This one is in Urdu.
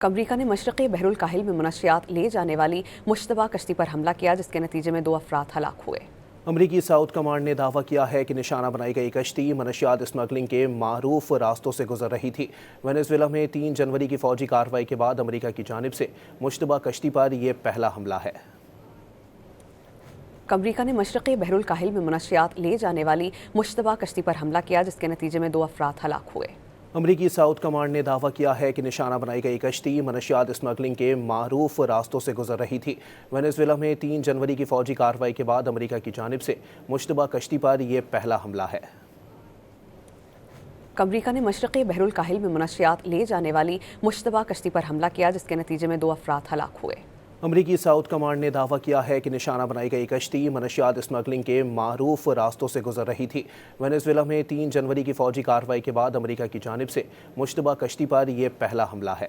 امریکہ نے مشرقی بحر الکاہل میں منشیات لے جانے والی مشتبہ کشتی پر حملہ کیا، جس کے نتیجے میں 2 افراد ہلاک ہوئے۔ امریکی ساؤتھ کمانڈ نے دعویٰ کیا ہے کہ نشانہ بنائی گئی کشتی منشیات اسمگلنگ کے معروف راستوں سے گزر رہی تھی۔ وینزویلا میں 3 جنوری کی فوجی کارروائی کے بعد امریکہ کی جانب سے مشتبہ کشتی پر یہ پہلا حملہ ہے۔ امریکہ نے مشرقی بحر الکاہل میں منشیات لے جانے والی مشتبہ کشتی پر حملہ کیا، جس کے نتیجے میں 2 افراد ہلاک ہوئے۔ امریکی ساؤتھ کمانڈ نے دعویٰ کیا ہے کہ نشانہ بنائی گئی کشتی منشیات اسمگلنگ کے معروف راستوں سے گزر رہی تھی۔ وینزویلا میں 3 جنوری کی فوجی کارروائی کے بعد امریکہ کی جانب سے مشتبہ کشتی پر یہ پہلا حملہ ہے۔ امریکی ساؤتھ کمانڈ نے دعویٰ کیا ہے کہ نشانہ بنائی گئی کشتی منشیات اسمگلنگ کے معروف راستوں سے گزر رہی تھی۔ وینزویلا میں 3 جنوری کی فوجی کارروائی کے بعد امریکہ کی جانب سے مشتبہ کشتی پر یہ پہلا حملہ ہے۔ امریکہ نے مشرقی بحر الکاہل میں منشیات لے جانے والی مشتبہ کشتی پر حملہ کیا، جس کے نتیجے میں 2 افراد ہلاک ہوئے۔ امریکی ساؤتھ کمانڈ نے دعویٰ کیا ہے کہ نشانہ بنائی گئی کشتی منشیات اسمگلنگ کے معروف راستوں سے گزر رہی تھی۔ وینزویلا میں 3 جنوری کی فوجی کارروائی کے بعد امریکہ کی جانب سے مشتبہ کشتی پر یہ پہلا حملہ ہے۔